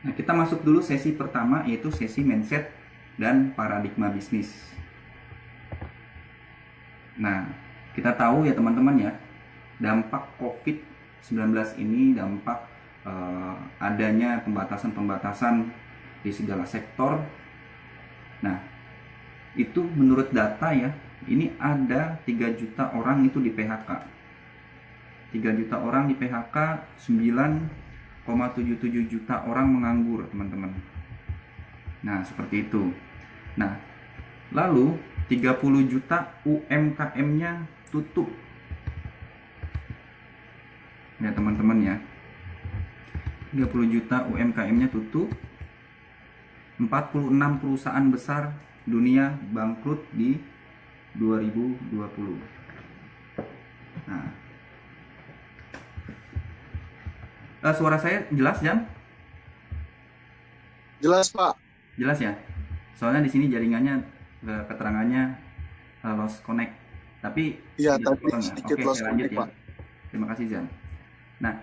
Nah, kita masuk dulu sesi pertama, yaitu sesi mindset dan paradigma bisnis. Nah, kita tahu ya teman-teman ya, dampak COVID-19 ini, dampak adanya pembatasan-pembatasan di segala sektor. Nah, itu menurut data ya, ini ada 3 juta orang itu di PHK. 3 juta orang di PHK, 9,77 juta orang menganggur, teman-teman. Nah, seperti itu. Nah, lalu 30 juta UMKM-nya tutup. Ya, teman-teman ya. 30 juta UMKM-nya tutup. 46 perusahaan besar dunia bangkrut di 2020. Nah, suara saya jelas, Jan? Jelas, Pak. Jelas ya? Soalnya di sini jaringannya keterangannya lost connect. Tapi Iya, tidak tadi potong ya. sedikit Oke, lost saya lanjut connect, ya. Pak. Terima kasih, Jan. Nah,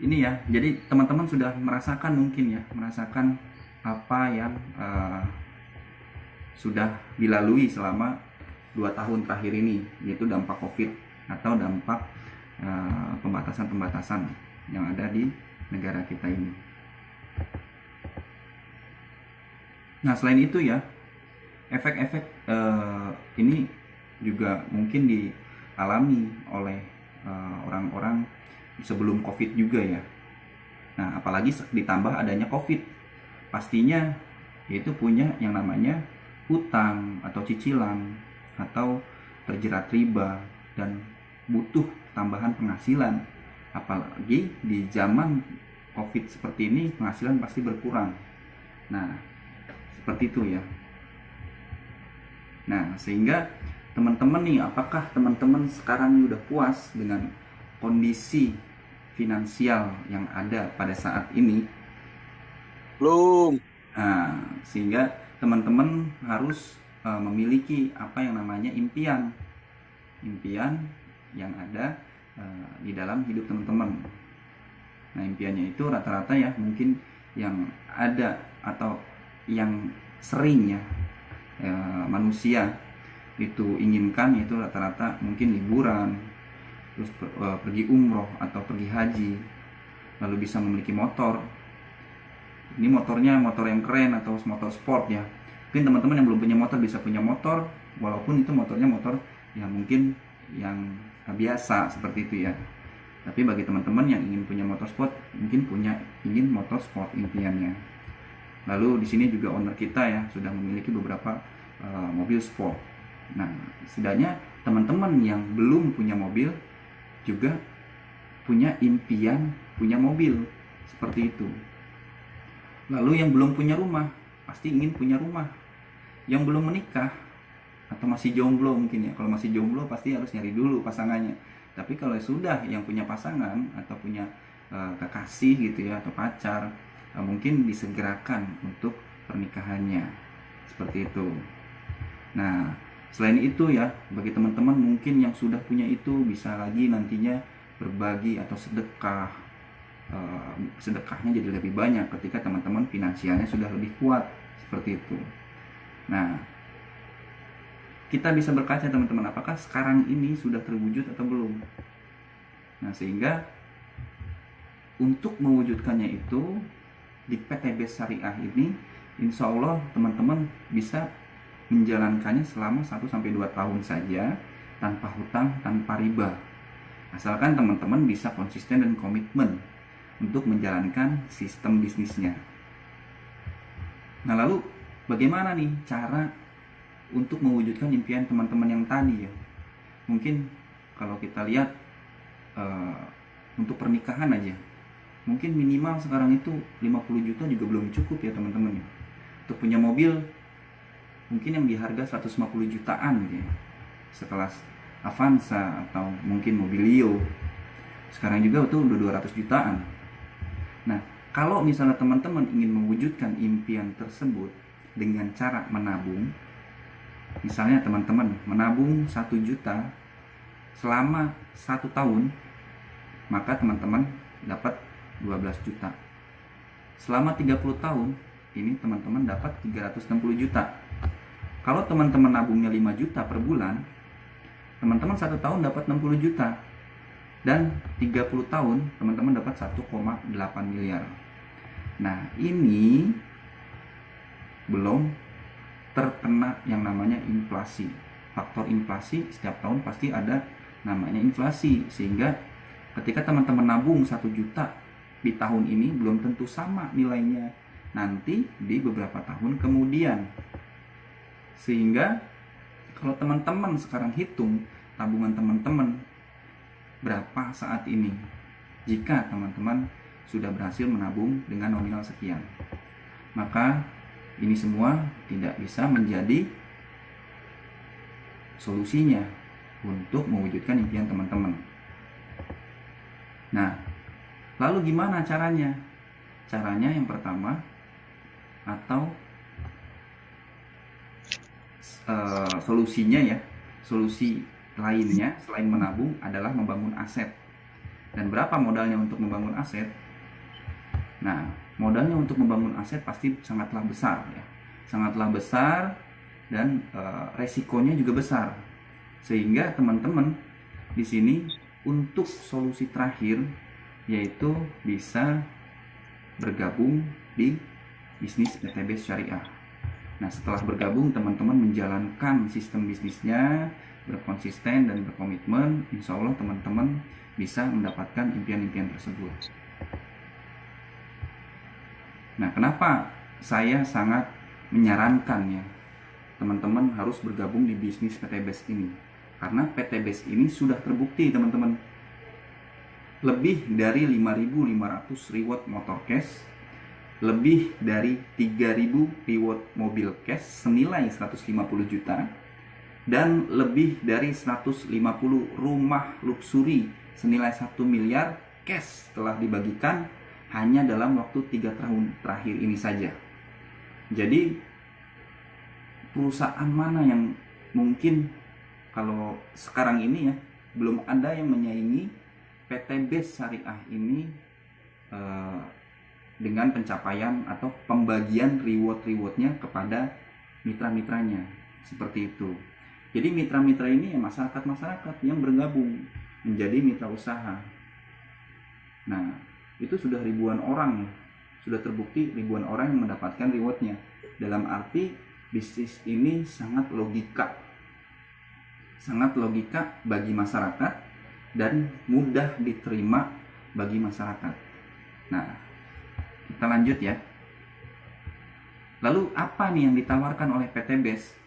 ini ya. Jadi teman-teman sudah merasakan mungkin ya, merasakan apa yang sudah dilalui selama 2 tahun terakhir ini, yaitu dampak COVID atau dampak pembatasan-pembatasan yang ada di negara kita ini. Nah, selain itu ya, efek-efek ini juga mungkin dialami oleh orang-orang sebelum COVID juga ya. Nah, apalagi ditambah adanya COVID, pastinya yaitu punya yang namanya hutang atau cicilan atau terjerat riba dan butuh tambahan penghasilan. Apalagi di zaman COVID seperti ini penghasilan pasti berkurang. Nah, seperti itu ya. Nah, sehingga teman-teman nih, apakah teman-teman sekarang udah puas dengan kondisi finansial yang ada pada saat ini? Belum. Nah, sehingga teman-teman harus memiliki apa yang namanya impian. Impian yang ada di dalam hidup teman-teman. Nah, impiannya itu rata-rata ya mungkin yang ada atau yang sering ya manusia itu inginkan, yaitu rata-rata mungkin liburan, terus pergi umroh atau pergi haji, lalu bisa memiliki motor. Ini motornya motor yang keren atau motor sport ya. Mungkin teman-teman yang belum punya motor bisa punya motor, walaupun itu motornya motor yang mungkin yang biasa seperti itu ya. Tapi bagi teman-teman yang ingin punya motor sport, mungkin ingin motor sport impiannya. Lalu di sini juga owner kita ya sudah memiliki beberapa mobil sport. Nah, setidaknya teman-teman yang belum punya mobil juga punya impian punya mobil seperti itu. Lalu yang belum punya rumah pasti ingin punya rumah. Yang belum menikah atau masih jomblo mungkin ya. Kalau masih jomblo pasti harus nyari dulu pasangannya. Tapi kalau sudah yang punya pasangan atau punya kekasih gitu ya atau pacar, mungkin disegerakan untuk pernikahannya. Seperti itu. Nah, selain itu ya, bagi teman-teman mungkin yang sudah punya itu bisa lagi nantinya berbagi atau sedekah. Sedekahnya jadi lebih banyak ketika teman-teman finansialnya sudah lebih kuat. Seperti itu. Nah, kita bisa berkaca teman-teman, apakah sekarang ini sudah terwujud atau belum. Nah, sehingga untuk mewujudkannya itu di PTB Syariah ini, insya Allah teman-teman bisa menjalankannya selama 1-2 tahun saja, tanpa hutang, tanpa riba. Asalkan teman-teman bisa konsisten dan komitmen untuk menjalankan sistem bisnisnya. Nah, lalu bagaimana nih cara untuk mewujudkan impian teman-teman yang tadi ya? Mungkin kalau kita lihat untuk pernikahan aja, mungkin minimal sekarang itu 50 juta juga belum cukup ya teman-teman ya. Untuk punya mobil mungkin yang di harga 150 jutaan gitu ya, sekelas Avanza atau mungkin Mobilio, sekarang juga itu udah 200 jutaan. Nah, kalau misalnya teman-teman ingin mewujudkan impian tersebut dengan cara menabung, misalnya teman-teman menabung 1 juta selama 1 tahun, maka teman-teman dapat 12 juta. Selama 30 tahun, ini teman-teman dapat 360 juta. Kalau teman-teman nabungnya 5 juta per bulan, teman-teman 1 tahun dapat 60 juta. Dan 30 tahun, teman-teman dapat 1,8 miliar. Nah, ini belum terkena yang namanya inflasi. Faktor inflasi setiap tahun pasti ada namanya inflasi, sehingga ketika teman-teman nabung 1 juta di tahun ini belum tentu sama nilainya nanti di beberapa tahun kemudian. Sehingga kalau teman-teman sekarang hitung tabungan teman-teman berapa saat ini, jika teman-teman sudah berhasil menabung dengan nominal sekian, maka ini semua tidak bisa menjadi solusinya untuk mewujudkan impian teman-teman. Nah, lalu gimana caranya? Caranya yang pertama, atau solusinya ya, solusi lainnya selain menabung adalah membangun aset. Dan berapa modalnya untuk membangun aset? Nah, modalnya untuk membangun aset pasti sangatlah besar ya. Sangatlah besar dan resikonya juga besar. Sehingga teman-teman di sini untuk solusi terakhir yaitu bisa bergabung di bisnis PTBS Syariah. Nah, setelah bergabung, teman-teman menjalankan sistem bisnisnya, berkonsisten dan berkomitmen, insya Allah teman-teman bisa mendapatkan impian-impian tersebut. Nah, kenapa saya sangat menyarankan ya, teman-teman harus bergabung di bisnis PTBS ini? Karena PTBS ini sudah terbukti teman-teman, lebih dari 5.500 reward motor cash, lebih dari 3.000 reward mobil cash senilai 150 juta, dan lebih dari 150 rumah luksuri senilai 1 miliar cash telah dibagikan hanya dalam waktu 3 tahun terakhir ini saja. Jadi perusahaan mana yang mungkin kalau sekarang ini ya belum ada yang menyaingi PTBS Syariah ini dengan pencapaian atau pembagian reward-rewardnya kepada mitra-mitranya seperti itu. Jadi mitra-mitra ini ya masyarakat-masyarakat yang bergabung menjadi mitra usaha. Nah, itu sudah ribuan orang, sudah terbukti ribuan orang yang mendapatkan rewardnya. Dalam arti bisnis ini sangat logika bagi masyarakat dan mudah diterima bagi masyarakat. Nah, kita lanjut ya. Lalu apa nih yang ditawarkan oleh PTBS?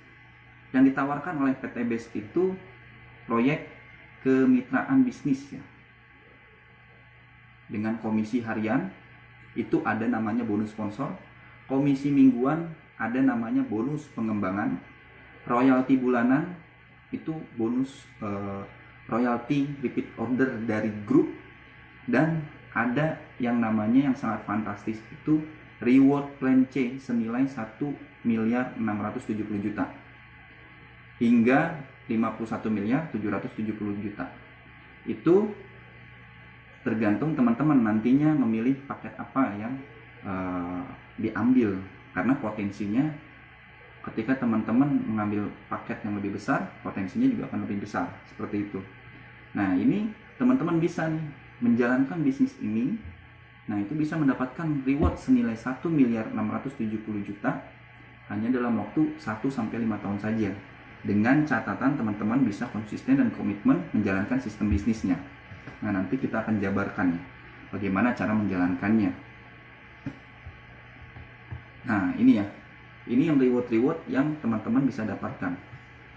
Yang ditawarkan oleh PTBS itu proyek kemitraan bisnis ya. Dengan komisi harian itu ada namanya bonus sponsor, komisi mingguan ada namanya bonus pengembangan, royalti bulanan itu bonus royalti repeat order dari grup, dan ada yang namanya yang sangat fantastis itu reward plan C senilai 1.670 miliar hingga 51.770 miliar. Itu tergantung teman-teman nantinya memilih paket apa yang diambil, karena potensinya ketika teman-teman mengambil paket yang lebih besar, potensinya juga akan lebih besar, seperti itu. Nah, ini teman-teman bisa nih menjalankan bisnis ini. Nah, itu bisa mendapatkan reward senilai 1.670 miliar hanya dalam waktu 1-5 tahun saja. Dengan catatan teman-teman bisa konsisten dan komitmen menjalankan sistem bisnisnya. Nah, nanti kita akan jabarkan ya, bagaimana cara menjalankannya. Nah, ini ya. Ini yang reward-reward yang teman-teman bisa dapatkan.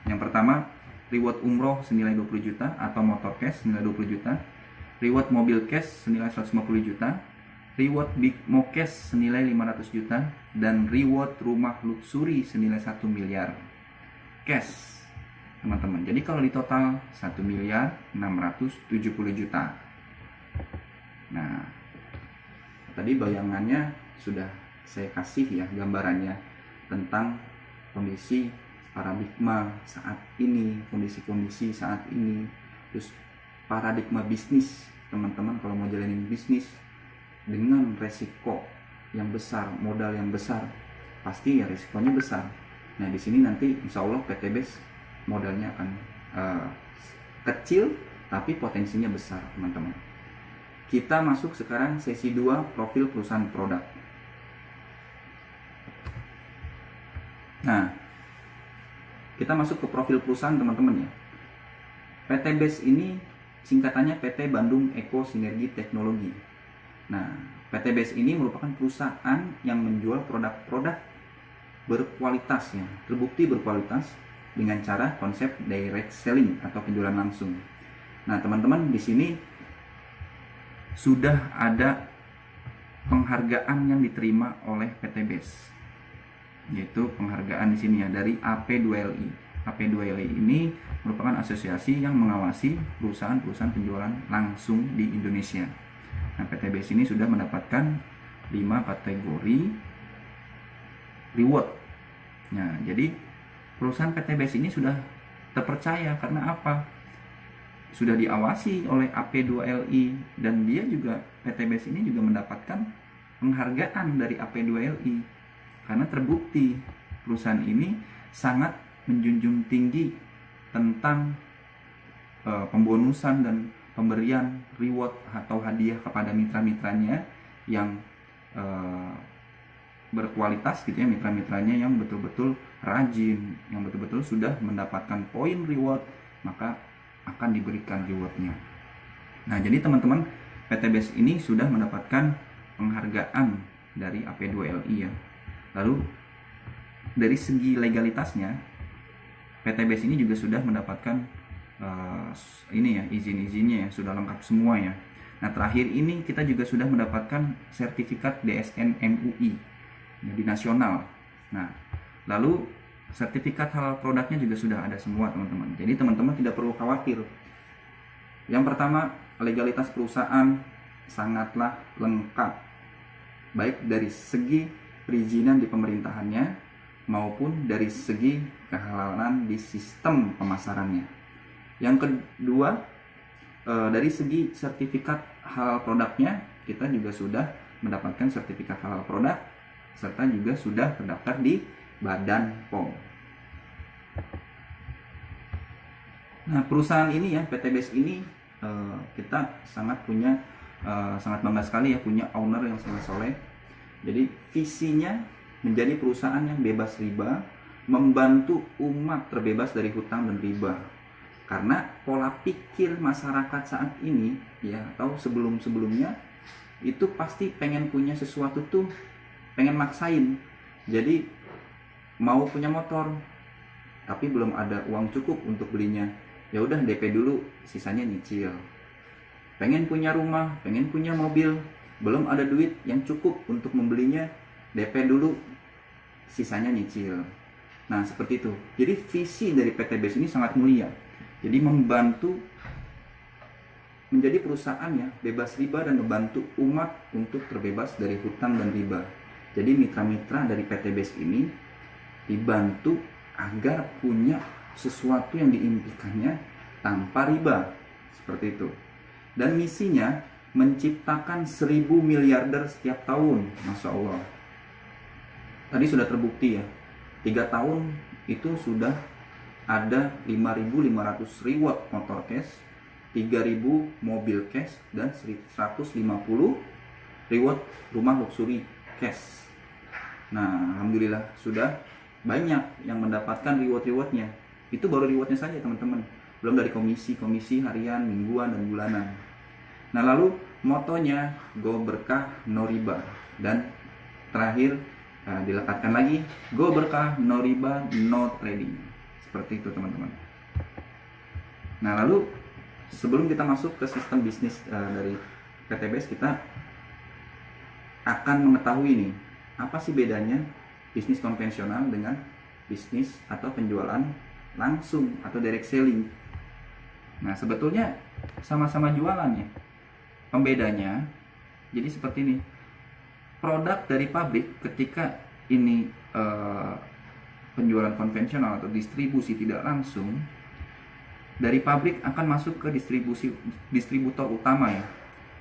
Yang pertama, reward umroh senilai 20 juta atau motor cash senilai 20 juta. Reward mobil cash senilai 150 juta. Reward big mo cash senilai 500 juta. Dan reward rumah luksuri senilai 1 miliar cash, teman-teman. Jadi kalau di total 1.670 juta. Nah, tadi bayangannya sudah saya kasih ya, gambarannya tentang kondisi paradigma saat ini, kondisi-kondisi saat ini, terus paradigma bisnis teman-teman kalau mau jalanin bisnis dengan resiko yang besar, modal yang besar, pasti ya risikonya besar. Nah di sini nanti insya Allah PTBase modalnya akan kecil tapi potensinya besar teman-teman. Kita masuk sekarang sesi 2, profil perusahaan produk. Nah kita masuk ke profil perusahaan teman-teman ya. PTBase ini singkatannya PT Bandung Eko Sinergi Teknologi. Nah, PTBase ini merupakan perusahaan yang menjual produk-produk berkualitas ya, terbukti berkualitas dengan cara konsep direct selling atau penjualan langsung. Nah, teman-teman di sini sudah ada penghargaan yang diterima oleh PTBase, yaitu penghargaan di sini ya dari AP2LI. AP2LI ini merupakan asosiasi yang mengawasi perusahaan-perusahaan penjualan langsung di Indonesia. Nah, PTBase ini sudah mendapatkan 5 kategori reward. Nah, jadi perusahaan PTBase ini sudah terpercaya karena apa? Sudah diawasi oleh AP2LI dan dia juga, PTBase ini juga mendapatkan penghargaan dari AP2LI karena terbukti perusahaan ini sangat menjunjung tinggi tentang pembonusan dan pemberian reward atau hadiah kepada mitra-mitranya yang berkualitas gitu ya, mitra-mitranya yang betul-betul rajin, yang betul-betul sudah mendapatkan poin reward, maka akan diberikan rewardnya. Nah jadi teman-teman, PTBase ini sudah mendapatkan penghargaan dari AP2LI ya. Lalu dari segi legalitasnya, PTBase ini juga sudah mendapatkan ini ya, izin-izinnya ya, sudah lengkap semua ya. Nah terakhir ini kita juga sudah mendapatkan sertifikat DSN MUI di nasional. Nah lalu sertifikat halal produknya juga sudah ada semua teman-teman. Jadi teman-teman tidak perlu khawatir. Yang pertama, legalitas perusahaan sangatlah lengkap, baik dari segi perizinan di pemerintahannya maupun dari segi kehalalan di sistem pemasarannya. Yang kedua, dari segi sertifikat halal produknya, kita juga sudah mendapatkan sertifikat halal produk serta juga sudah terdaftar di Badan POM. Nah, perusahaan ini ya, PTBase ini kita sangat bangga sekali ya punya owner yang sangat soleh. Jadi visinya menjadi perusahaan yang bebas riba, membantu umat terbebas dari hutang dan riba. Karena pola pikir masyarakat saat ini ya, atau sebelum-sebelumnya itu pasti pengen punya sesuatu tuh, pengen maksain. Jadi mau punya motor tapi belum ada uang cukup untuk belinya, ya udah DP dulu, sisanya nyicil. Pengen punya rumah, pengen punya mobil, belum ada duit yang cukup untuk membelinya, DP dulu, sisanya nyicil. Nah seperti itu. Jadi visi dari PTBase ini sangat mulia. Jadi membantu menjadi perusahaan ya bebas riba dan membantu umat untuk terbebas dari hutang dan riba. Jadi mitra-mitra dari PTBase ini dibantu agar punya sesuatu yang diimpikannya tanpa riba. Seperti itu. Dan misinya menciptakan 1000 miliarder setiap tahun. Masya Allah. Tadi sudah terbukti ya, 3 tahun itu sudah ada 5.500 reward motor cash, 3.000 mobil cash, dan 150 reward rumah luxury cash. Nah alhamdulillah sudah banyak yang mendapatkan reward-rewardnya. Itu baru rewardnya saja teman-teman, belum dari komisi harian, mingguan, dan bulanan. Nah lalu motonya Go Berkah No Riba, dan terakhir dilekatkan lagi Go Berkah No Riba No Trading. Seperti itu teman-teman. Nah lalu sebelum kita masuk ke sistem bisnis dari PTBase, kita akan mengetahui nih apa sih bedanya bisnis konvensional dengan bisnis atau penjualan langsung atau direct selling. Nah sebetulnya sama-sama jualan ya. Pembedanya jadi seperti ini. Produk dari pabrik ketika ini penjualan konvensional atau distribusi tidak langsung, dari pabrik akan masuk ke distributor utama ya.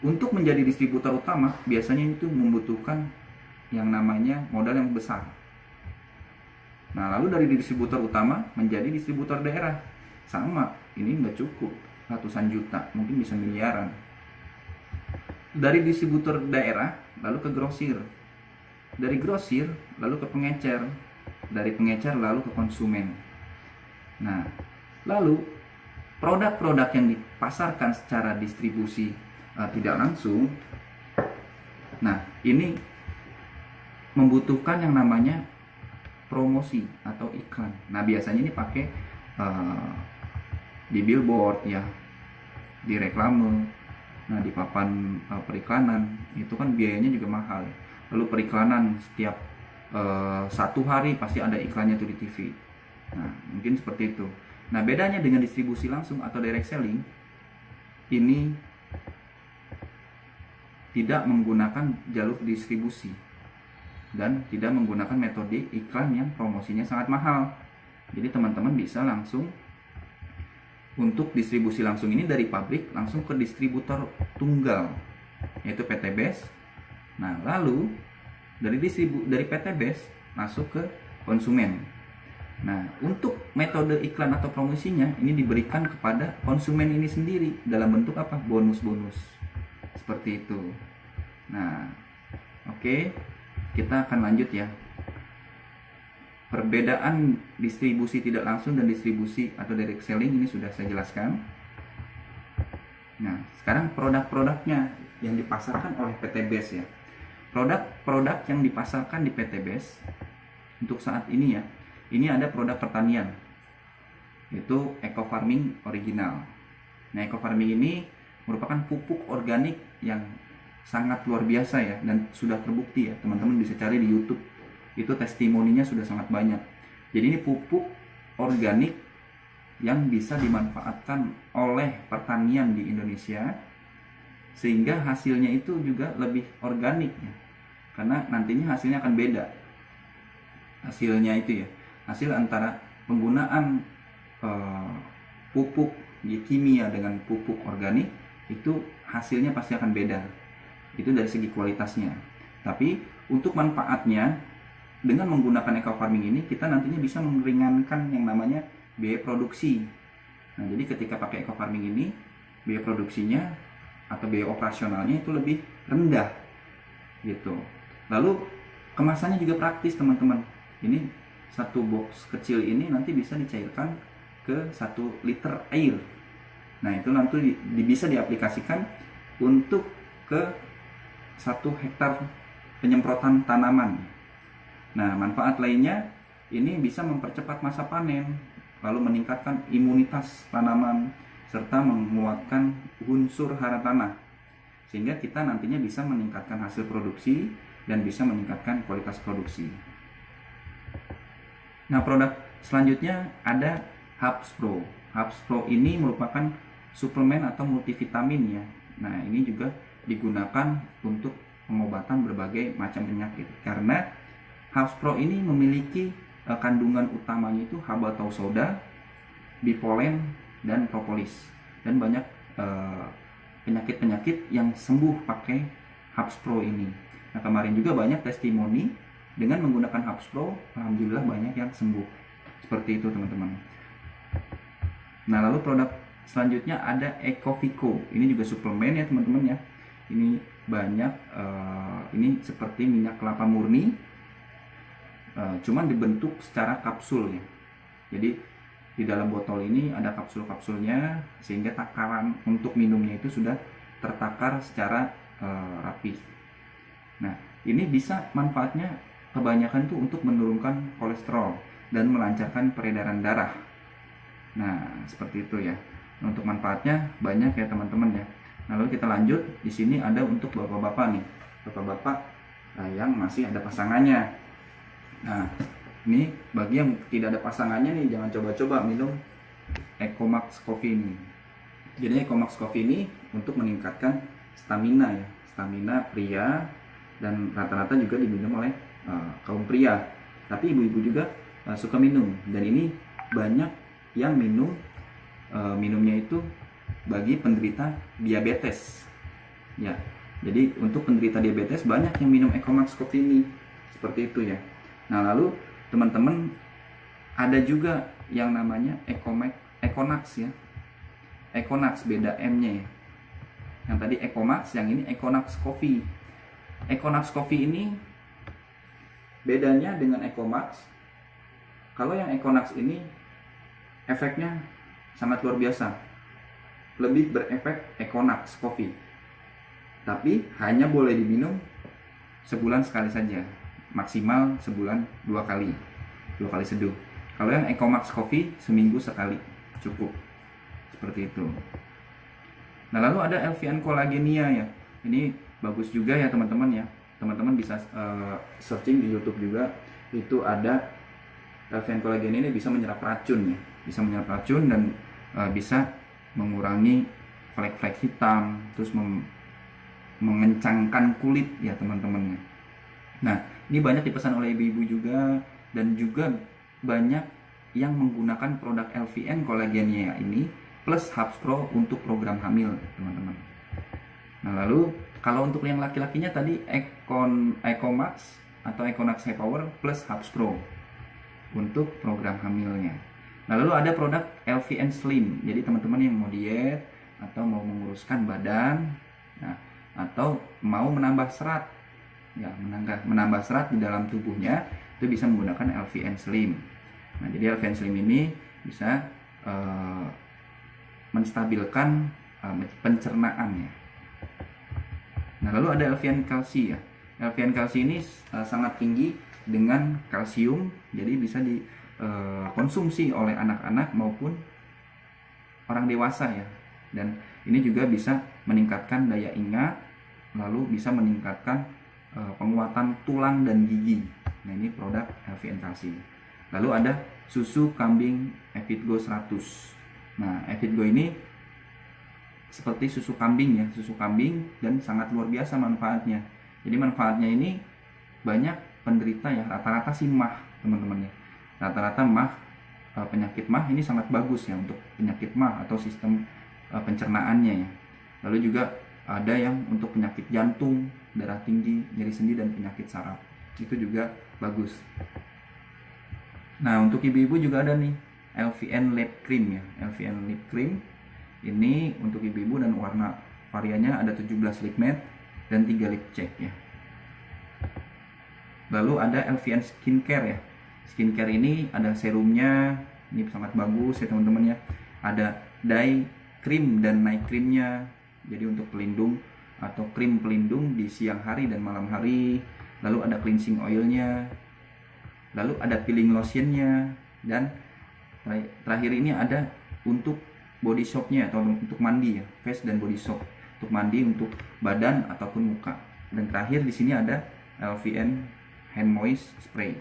Untuk menjadi distributor utama biasanya itu membutuhkan yang namanya modal yang besar. Nah, lalu dari distributor utama menjadi distributor daerah, sama, ini nggak cukup ratusan juta, mungkin bisa miliaran. Dari distributor daerah lalu ke grosir, dari grosir lalu ke pengecer, dari pengecer lalu ke konsumen. Nah, lalu produk-produk yang dipasarkan secara distribusi tidak langsung, nah ini membutuhkan yang namanya promosi atau iklan. Nah, biasanya ini pakai di billboard ya, di reklame, nah di papan periklanan, itu kan biayanya juga mahal. Lalu periklanan setiap 1 hari pasti ada iklannya tuh di TV. Nah, mungkin seperti itu. Nah, bedanya dengan distribusi langsung atau direct selling, ini tidak menggunakan jalur distribusi dan tidak menggunakan metode iklan yang promosinya sangat mahal. Jadi teman-teman bisa langsung untuk distribusi langsung ini dari pabrik langsung ke distributor tunggal, yaitu PTBES. Nah, lalu dari PTBES masuk ke konsumen. Nah, untuk metode iklan atau promosinya ini diberikan kepada konsumen ini sendiri dalam bentuk apa? Bonus-bonus. Seperti itu. Nah, oke. Kita akan lanjut ya. Perbedaan distribusi tidak langsung dan distribusi atau direct selling ini sudah saya jelaskan. Nah, sekarang produk-produknya yang dipasarkan oleh PTBES ya. Produk-produk yang dipasarkan di PTBES untuk saat ini ya, ini ada produk pertanian, yaitu eco farming original. Nah, eco farming ini merupakan pupuk organik yang sangat luar biasa ya, dan sudah terbukti ya, teman-teman bisa cari di YouTube, itu testimoninya sudah sangat banyak. Jadi ini pupuk organik yang bisa dimanfaatkan oleh pertanian di Indonesia, sehingga hasilnya itu juga lebih organik ya, karena nantinya hasilnya akan beda. Hasilnya itu ya, hasil antara penggunaan pupuk kimia dengan pupuk organik, itu hasilnya pasti akan beda. Itu dari segi kualitasnya. Tapi untuk manfaatnya, dengan menggunakan eco farming ini kita nantinya bisa meringankan yang namanya biaya produksi. Nah, jadi ketika pakai eco farming ini, biaya produksinya atau biaya operasionalnya itu lebih rendah gitu. Lalu kemasannya juga praktis, teman-teman. Ini satu box kecil ini nanti bisa dicairkan ke 1 liter air. Nah, itu nanti bisa diaplikasikan untuk ke 1 hektar penyemprotan tanaman. Nah, manfaat lainnya ini bisa mempercepat masa panen, lalu meningkatkan imunitas tanaman, serta menguatkan unsur hara tanah, sehingga kita nantinya bisa meningkatkan hasil produksi dan bisa meningkatkan kualitas produksi. Nah, produk selanjutnya ada Hubs Pro. Hubs Pro ini merupakan suplemen atau multivitamin ya. Nah, ini juga digunakan untuk pengobatan berbagai macam penyakit, karena Hubs Pro ini memiliki kandungan utamanya itu habatau soda, bipolen, dan propolis, dan banyak penyakit-penyakit yang sembuh pakai Hubs Pro ini. Nah, kemarin juga banyak testimoni dengan menggunakan Hubs Pro, alhamdulillah banyak yang sembuh. Seperti itu, teman-teman. Nah, lalu produk selanjutnya ada Ecovico. Ini juga suplemen ya, teman-teman ya. Ini banyak, ini seperti minyak kelapa murni, cuman dibentuk secara kapsul ya. Jadi di dalam botol ini ada kapsul-kapsulnya, sehingga takaran untuk minumnya itu sudah tertakar secara rapi. Nah, ini bisa manfaatnya kebanyakan itu untuk menurunkan kolesterol dan melancarkan peredaran darah. Nah, seperti itu ya. Nah, untuk manfaatnya banyak ya, teman-teman ya. Nah, lalu kita lanjut. Di sini ada untuk bapak-bapak nih, bapak-bapak yang masih ada pasangannya. Nah, ini bagi yang tidak ada pasangannya nih, jangan coba-coba minum Ecomax Coffee ini. Jadi Ecomax Coffee ini untuk meningkatkan stamina ya, stamina pria, dan rata-rata juga diminum oleh kaum pria. Tapi ibu-ibu juga suka minum, dan ini banyak yang minumnya itu bagi penderita diabetes ya. Jadi untuk penderita diabetes banyak yang minum Ecomax Coffee ini. seperti itu ya. Nah, lalu teman-teman ada juga yang namanya Econax ya. Econax beda M-nya ya. Yang tadi Ecomax, yang ini Econax Coffee. Econax Coffee ini bedanya dengan Ecomax. Kalau yang Econax ini efeknya sangat luar biasa. Lebih berefek Econax Coffee. Tapi hanya boleh diminum sebulan sekali saja. Maksimal sebulan 2 kali. 2 kali seduh. Kalau yang Ecomax Coffee seminggu sekali cukup. Seperti itu. Nah, lalu ada LVN Collagenea ya. Ini bagus juga ya teman-teman ya. Teman-teman bisa searching di YouTube juga. Itu ada LVN Collagenea ini bisa menyerap racun ya. Bisa menyerap racun dan bisa mengurangi flek-flek hitam, terus mengencangkan kulit ya teman-teman. Nah, ini banyak dipesan oleh ibu-ibu juga, dan juga banyak yang menggunakan produk LVN Collagenea ini plus Hubs Pro untuk program hamil teman-teman. Nah, lalu kalau untuk yang laki-lakinya tadi Ecomax atau Econax High Power plus Hubs Pro untuk program hamilnya. Nah, lalu ada produk LVN Slim. Jadi teman-teman yang mau diet atau mau menguruskan badan, nah, atau mau menambah serat, ya menambah serat di dalam tubuhnya, itu bisa menggunakan LVN Slim. Nah, jadi LVN Slim ini bisa menstabilkan pencernaannya. Nah, lalu ada LVN Kalsi ya. LVN Kalsi ini sangat tinggi dengan kalsium, jadi bisa dikonsumsi oleh anak-anak maupun orang dewasa ya. Dan ini juga bisa meningkatkan daya ingat, lalu bisa meningkatkan penguatan tulang dan gigi. Nah, ini produk LVN Kalsi. Lalu ada susu kambing Evitgo 100. Nah, Evitgo ini seperti susu kambing ya, susu kambing, dan sangat luar biasa manfaatnya. Jadi manfaatnya ini banyak penderita ya, rata-rata sih MAH teman-teman ya. Rata-rata MAH, penyakit MAH ini sangat bagus ya untuk penyakit MAH atau sistem pencernaannya ya. Lalu juga ada yang untuk penyakit jantung, darah tinggi, nyeri sendi, dan penyakit saraf. Itu juga bagus. Nah, untuk ibu-ibu juga ada nih LVN Lip Cream ya. LVN Lip Cream ini untuk ibu-ibu, dan warna variannya ada 17 lip matte dan 3 lip check ya. Lalu ada LVN Skincare ya. Skincare ini ada serumnya, ini sangat bagus ya teman-teman ya. Ada day cream dan night creamnya. Jadi untuk pelindung atau krim pelindung di siang hari dan malam hari. Lalu ada cleansing oilnya. Lalu ada peeling lotionnya, dan terakhir ini ada untuk body soapnya atau untuk mandi ya, face dan body soap untuk mandi untuk badan ataupun muka. Dan terakhir di sini ada LVN hand moist spray.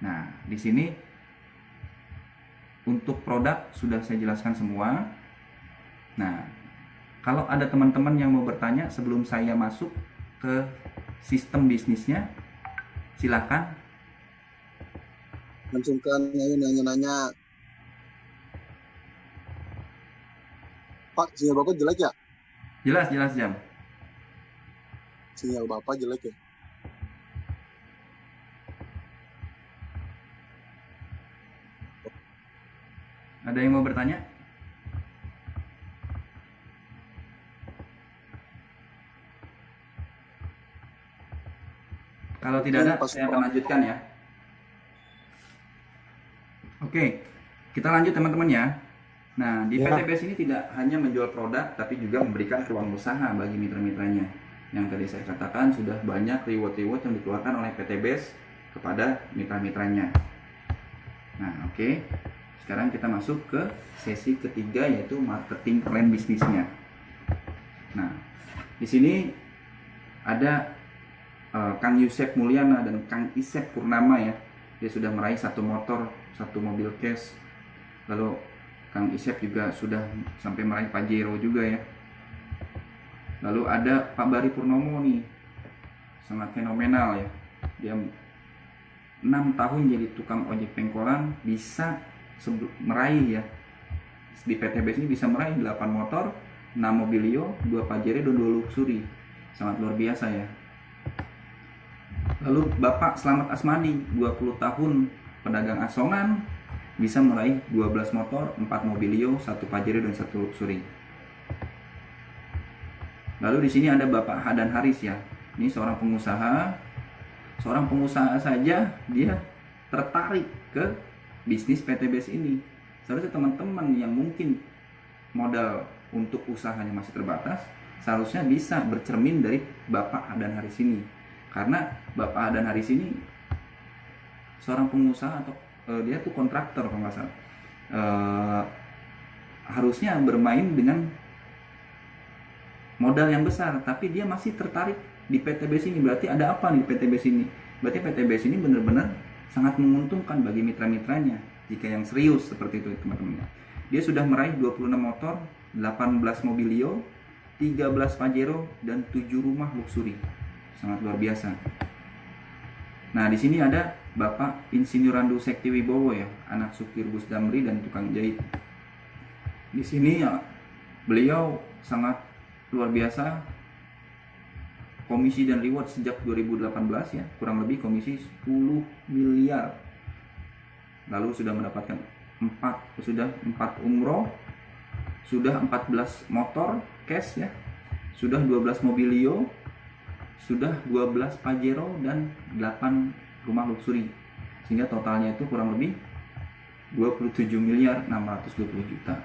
Nah, di sini untuk produk sudah saya jelaskan semua. Nah, kalau ada teman-teman yang mau bertanya sebelum saya masuk ke sistem bisnisnya, silakan. Langsung kan nanya-nanya. Pak, sinyal Bapak jelek ya? Jelas Jam. Sinyal Bapak jelek ya? Ada yang mau bertanya? Kalau tidak ada, saya akan lanjutkan ya. Oke, kita lanjut teman-teman ya. Nah, di PTBS ini tidak hanya menjual produk, tapi juga memberikan peluang usaha bagi mitra-mitranya. Yang tadi saya katakan sudah banyak reward-reward yang dikeluarkan oleh PTBS kepada mitra-mitranya. Nah, oke. Sekarang kita masuk ke sesi ketiga, yaitu marketing plan bisnisnya. Nah, di sini ada Kang Yusef Mulyana dan Kang Isep Purnama ya. Dia sudah meraih 1 motor, 1 mobil cash. Lalu Kang Isep juga sudah sampai meraih Pajero juga ya. Lalu ada Pak Bari Purnomo nih, sangat fenomenal ya. Dia 6 tahun jadi tukang ojek pengkolan, bisa meraih ya. Di PTBS ini bisa meraih 8 motor, 6 mobilio, 2 Pajero, dan 2 luxury. Sangat luar biasa ya. Lalu Bapak Slamet Asmadi, 20 tahun pedagang asongan, bisa meraih 12 motor, 4 mobilio, 1 Pajero dan 1 Luxury. Lalu di sini ada Bapak Hadan Haris ya. Ini seorang pengusaha. Seorang pengusaha saja dia tertarik ke bisnis PTBS ini. Seharusnya teman-teman yang mungkin modal untuk usahanya masih terbatas, seharusnya bisa bercermin dari Bapak Hadan Haris ini. Karena Bapak Hadan Haris ini seorang pengusaha atau dia tuh kontraktor kalau nggak salah. Harusnya bermain dengan modal yang besar, tapi dia masih tertarik di PTBS ini. Berarti ada apa nih PTBS ini? Berarti PTBS ini benar-benar sangat menguntungkan bagi mitra-mitranya jika yang serius seperti itu teman-teman. Dia sudah meraih 26 motor, 18 mobilio, 13 Pajero dan 7 rumah luxury. Sangat luar biasa. Nah, di sini ada Bapak Insinyur Randu Sekti Wibowo ya, anak supir bus Damri dan tukang jahit. Di sini ya beliau sangat luar biasa, komisi dan reward sejak 2018 ya, kurang lebih komisi 10 miliar. Lalu sudah mendapatkan 4 umroh, sudah 14 motor cash ya, sudah 12 mobilio, sudah 12 Pajero dan 8 rumah luxury. Sehingga totalnya itu kurang lebih 27 miliar 620 juta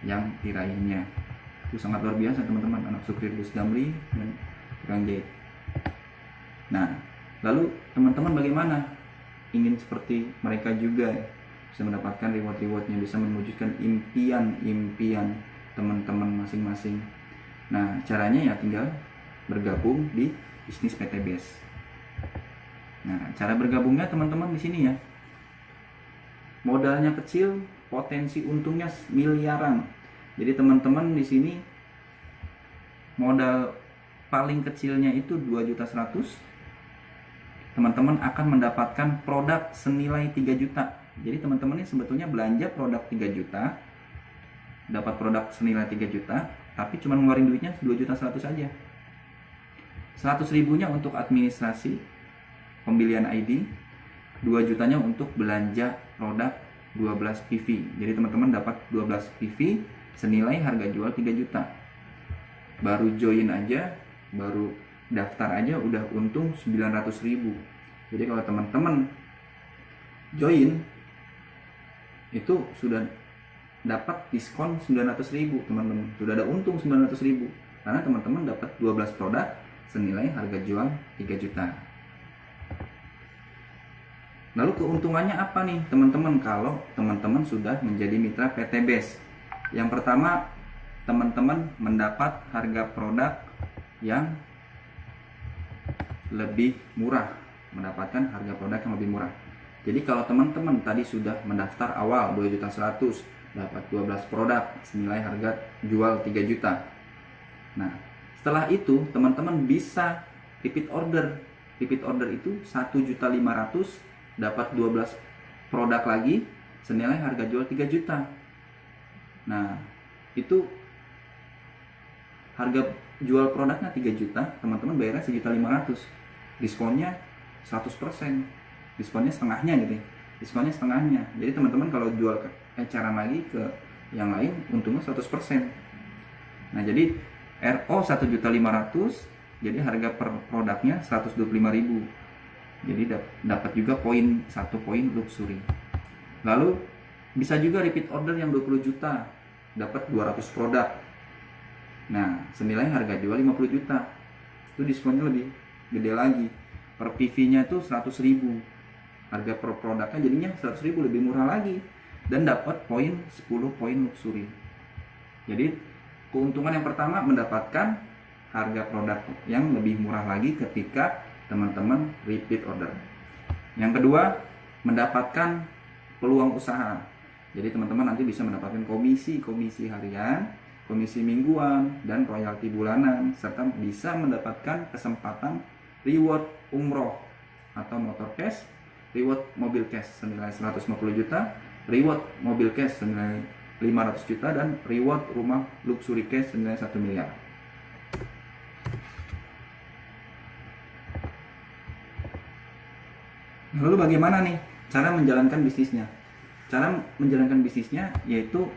yang diraihnya. Itu sangat luar biasa teman-teman, anak supir bus Damri dan tukang jahit. Nah, lalu teman-teman bagaimana? Ingin seperti mereka juga ya, bisa mendapatkan reward-rewardnya, bisa mewujudkan impian-impian teman-teman masing-masing. Nah, caranya ya tinggal bergabung di bisnis PTBS. Nah, cara bergabungnya teman-teman di sini ya. Modalnya kecil, potensi untungnya miliaran. Jadi teman-teman di sini modal paling kecilnya itu 2.100.000. Teman-teman akan mendapatkan produk senilai 3 juta. Jadi teman-teman ini sebetulnya belanja produk 3 juta, dapat produk senilai 3 juta, tapi cuma ngeluarin duitnya 2.100.000 saja. 100.000-nya untuk administrasi pembelian ID, 2 jutanya untuk belanja produk 12 PV. Jadi teman-teman dapat 12 PV senilai harga jual 3 juta. Baru join aja, baru daftar aja udah untung 900.000. Jadi kalau teman-teman join itu sudah dapat diskon 900.000 teman-teman. Sudah ada untung 900.000 karena teman-teman dapat 12 produk senilai harga jual 3 juta. Lalu keuntungannya apa nih teman-teman kalau teman-teman sudah menjadi mitra PTBS? Yang pertama, teman-teman mendapat harga produk yang lebih murah, mendapatkan harga produk yang lebih murah. Jadi kalau teman-teman tadi sudah mendaftar awal 2.100.000, dapat 12 produk senilai harga jual 3 juta. Nah, setelah itu teman-teman bisa repeat order. Repeat order itu 1.500.000, dapat 12 produk lagi senilai harga jual 3 juta. Nah, itu harga jual produknya 3 juta, teman-teman bayarnya 1.500.000. Diskonnya 100%. Diskonnya setengahnya gitu. Diskonnya setengahnya. Jadi teman-teman kalau jual eceran lagi ke yang lain untungnya 100%. Nah, jadi RO 1.500.000, jadi harga per produknya 125.000. Jadi dapat juga poin 1 poin luxury. Lalu bisa juga repeat order yang 20 juta, dapat 200 produk. Nah, senilai harga jual 50 juta. Itu diskonnya lebih gede lagi. Per PV-nya itu 100.000. Harga per produknya jadinya 100.000, lebih murah lagi. Dan dapat poin 10 poin luxury. Jadi keuntungan yang pertama mendapatkan harga produk yang lebih murah lagi ketika teman-teman repeat order. Yang kedua, mendapatkan peluang usaha. Jadi teman-teman nanti bisa mendapatkan komisi harian, komisi mingguan, dan royalti bulanan, serta bisa mendapatkan kesempatan reward umroh atau motor cash, reward mobil cash senilai 150 juta, reward mobil cash senilai 500 juta, dan reward rumah luxury cash senilai 1 miliar. Lalu bagaimana nih cara menjalankan bisnisnya? Cara menjalankan bisnisnya yaitu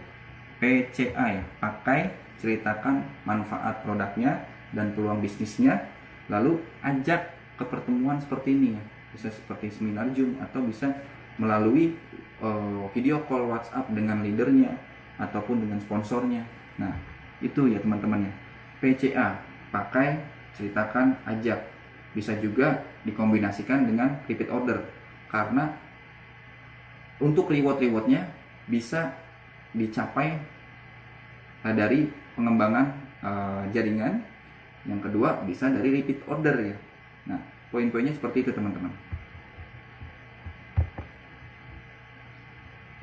PCA ya, pakai, ceritakan manfaat produknya dan peluang bisnisnya, lalu ajak ke pertemuan seperti ini ya, bisa seperti seminar Zoom atau bisa melalui video call WhatsApp dengan leadernya ataupun dengan sponsornya. Nah itu ya teman-teman ya, PCA, pakai, ceritakan, ajak. Bisa juga dikombinasikan dengan repeat order, karena untuk rewardnya bisa dicapai dari pengembangan jaringan. Yang kedua bisa dari repeat order ya. Nah poin-poinnya seperti itu teman-teman.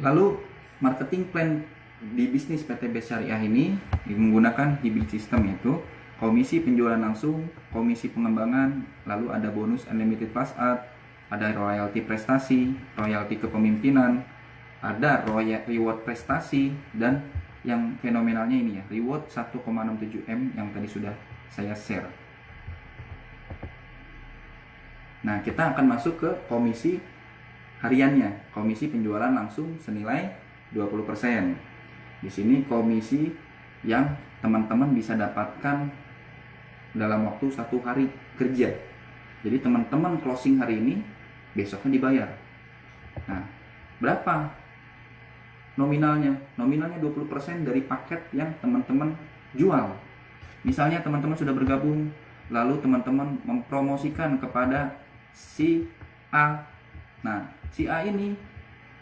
Lalu marketing plan di bisnis PTB Syariah ini menggunakan hybrid system, yaitu komisi penjualan langsung, komisi pengembangan, lalu ada bonus unlimited fast ad, ada royalti prestasi, royalti kepemimpinan, ada reward prestasi, dan yang fenomenalnya ini ya, reward 1,67M yang tadi sudah saya share. Nah, kita akan masuk ke komisi hariannya, komisi penjualan langsung senilai 20%. Di sini komisi yang teman-teman bisa dapatkan dalam waktu 1 hari kerja. Jadi teman-teman closing hari ini, besoknya dibayar. Nah, berapa nominalnya? Nominalnya 20% dari paket yang teman-teman jual. Misalnya teman-teman sudah bergabung, lalu teman-teman mempromosikan kepada si A. Nah, si A ini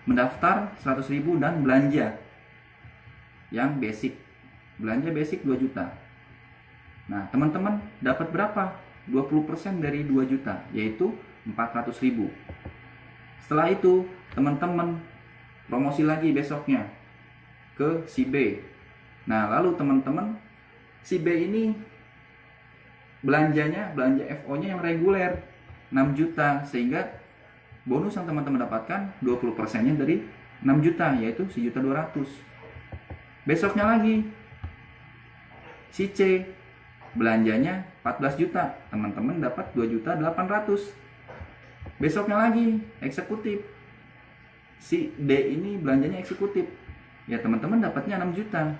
mendaftar 100.000 dan belanja yang basic. Belanja basic 2 juta. Nah, teman-teman dapat berapa? 20% dari 2 juta, yaitu 400.000. Setelah itu, teman-teman promosi lagi besoknya ke si B. Nah, lalu teman-teman, si B ini belanja FO-nya yang reguler 6 juta, sehingga bonus yang teman-teman dapatkan 20%-nya dari 6 juta, yaitu 1.200.000. Besoknya lagi si C belanjanya 14 juta, teman-teman dapat 2.800.000. Besoknya lagi eksekutif, si D ini belanjanya eksekutif, ya teman-teman dapatnya 6 juta.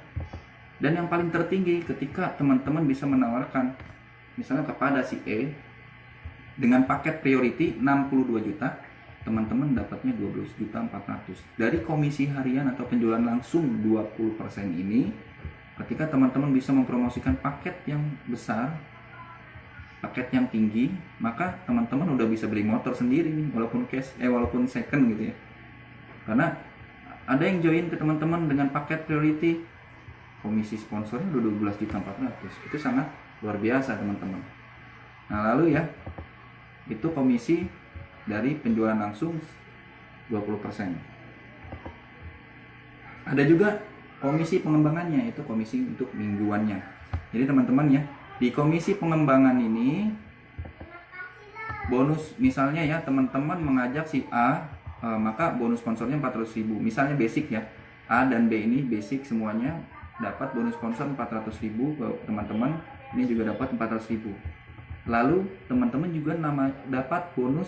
Dan yang paling tertinggi ketika teman-teman bisa menawarkan misalnya kepada si E dengan paket priority 62 juta, teman-teman dapatnya 12.400.000. Dari komisi harian atau penjualan langsung 20% ini, ketika teman-teman bisa mempromosikan paket yang besar, paket yang tinggi, maka teman-teman udah bisa beli motor sendiri nih, walaupun second gitu ya. Karena ada yang join ke teman-teman dengan paket priority, komisi sponsornya udah 12.400.000. Itu sangat luar biasa teman-teman. Nah lalu ya, itu komisi dari penjualan langsung 20%. Ada juga komisi pengembangannya, itu komisi untuk mingguannya. Jadi teman-teman ya, di komisi pengembangan ini bonus, misalnya ya teman-teman mengajak si A, maka bonus sponsornya 400.000. Misalnya basic ya, A dan B ini basic semuanya dapat bonus sponsor 400.000 ke teman-teman, ini juga dapat 400.000. Lalu teman-teman juga dapat bonus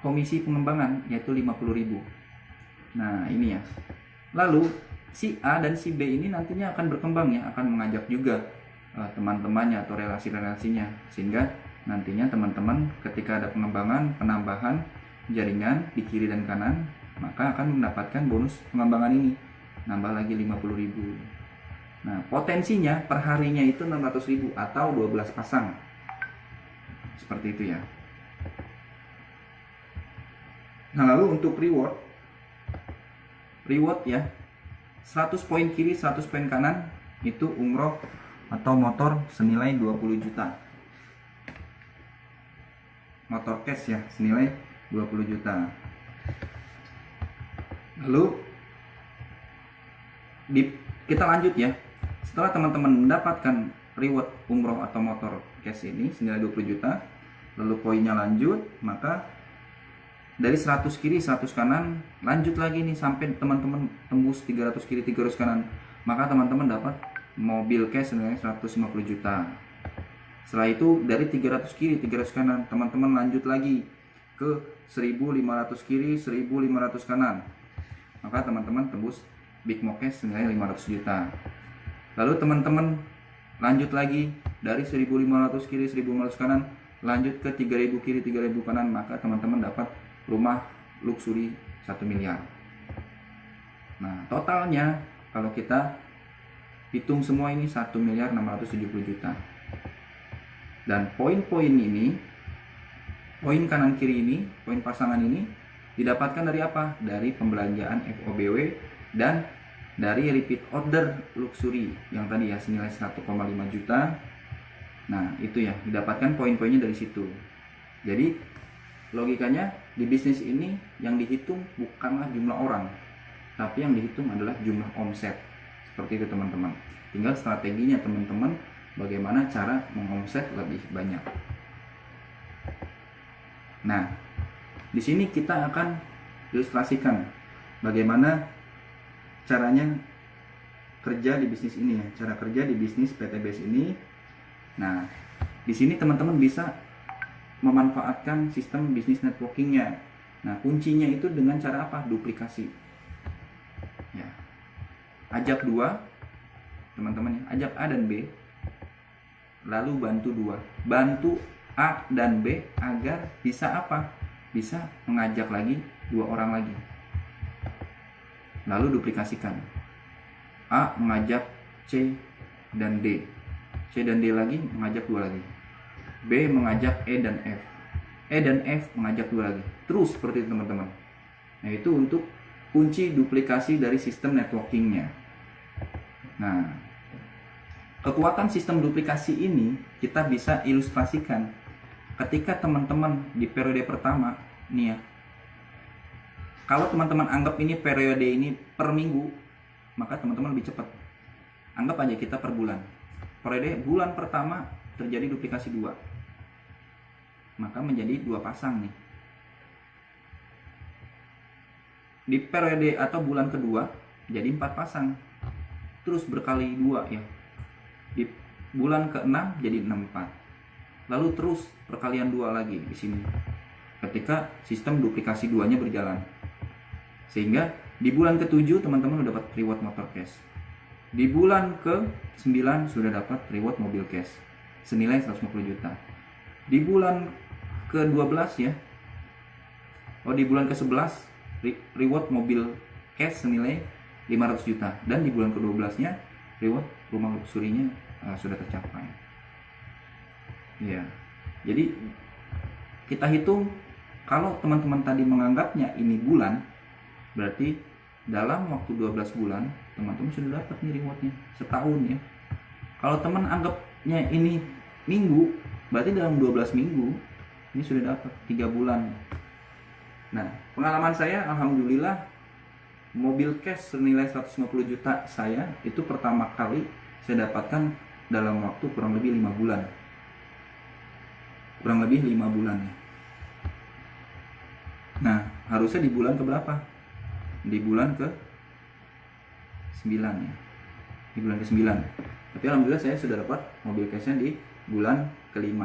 komisi pengembangan, yaitu 50.000. Nah ini ya. Lalu si A dan si B ini nantinya akan berkembang ya, akan mengajak juga teman-temannya atau relasi-relasinya, sehingga nantinya teman-teman ketika ada pengembangan, penambahan jaringan di kiri dan kanan, maka akan mendapatkan bonus pengembangan ini, nambah lagi 50.000. Nah potensinya per harinya itu 600.000 atau 12 pasang, seperti itu ya. Nah lalu untuk reward ya, 100 poin kiri 100 poin kanan, itu umroh atau motor senilai 20 juta. Motor cash ya, senilai 20 juta. Lalu kita lanjut ya. Setelah teman-teman mendapatkan reward umroh atau motor cash ini senilai 20 juta, lalu poinnya lanjut, maka dari 100 kiri 100 kanan lanjut lagi nih sampai teman-teman tembus 300 kiri 300 kanan, maka teman-teman dapat mobil cash senilai 150 juta. Setelah itu dari 300 kiri 300 kanan teman-teman lanjut lagi ke 1.500 kiri, 1.500 kanan, maka teman-teman tembus Big Mo Cash senilai 500 juta. Lalu teman-teman lanjut lagi dari 1.500 kiri, 1.500 kanan, lanjut ke 3.000 kiri, 3.000 kanan, maka teman-teman dapat rumah luxury 1 miliar. Nah, totalnya kalau kita hitung semua ini 1.670 juta. Dan poin-poin ini, poin kanan kiri ini, poin pasangan ini didapatkan dari apa? Dari pembelanjaan FOBW dan dari repeat order luxury yang tadi ya senilai 1,5 juta. Nah, itu ya, didapatkan poin-poinnya dari situ. Jadi logikanya di bisnis ini yang dihitung bukanlah jumlah orang, tapi yang dihitung adalah jumlah omset. Seperti itu teman-teman. Tinggal strateginya teman-teman bagaimana cara mengomset lebih banyak. Nah, di sini kita akan ilustrasikan bagaimana caranya kerja di bisnis ini ya, cara kerja di bisnis PTBS ini. Nah, di sini teman-teman bisa memanfaatkan sistem bisnis networkingnya. Nah, kuncinya itu dengan cara apa? Duplikasi. Ya. Ajak dua, teman-teman ya, ajak A dan B, lalu bantu dua, bantu A dan B agar bisa apa? Bisa mengajak lagi dua orang lagi. Lalu duplikasikan. A mengajak C dan D, C dan D lagi mengajak dua lagi, B mengajak E dan F, E dan F mengajak dua lagi. Terus seperti itu teman-teman. Nah, itu untuk kunci duplikasi dari sistem networkingnya. Nah, kekuatan sistem duplikasi ini kita bisa ilustrasikan ketika teman-teman di periode pertama nih ya. Kalau teman-teman anggap ini periode ini per minggu, maka teman-teman lebih cepat. Anggap aja kita per bulan. Periode bulan pertama terjadi duplikasi 2, maka menjadi 2 pasang nih. Di periode atau bulan kedua jadi 4 pasang, terus berkali 2 ya. Di bulan ke-6 jadi 64. Lalu terus perkalian 2 lagi di sini. Ketika sistem duplikasi 2-nya berjalan. Sehingga di bulan ke-7 teman-teman sudah dapat reward motor cash. Di bulan ke-9 sudah dapat reward mobil cash senilai 150 juta. Di bulan ke-12 ya. Di bulan ke-11 reward mobil cash senilai 500 juta, dan di bulan ke-12-nya reward rumah luxury-nya sudah tercapai. Ya. Jadi kita hitung, kalau teman-teman tadi menganggapnya ini bulan, berarti dalam waktu 12 bulan teman-teman sudah dapat nih rewardnya setahun ya. Kalau teman anggapnya ini minggu, berarti dalam 12 minggu ini sudah dapat 3 bulan. Nah, pengalaman saya alhamdulillah mobil cash senilai 150 juta saya itu pertama kali saya dapatkan dalam waktu kurang lebih 5 bulan. Kurang lebih 5 bulan ya. Nah, harusnya di bulan ke berapa? Di bulan ke 9 ya. Di bulan ke 9. Tapi alhamdulillah saya sudah dapat mobil cashnya di bulan ke-5.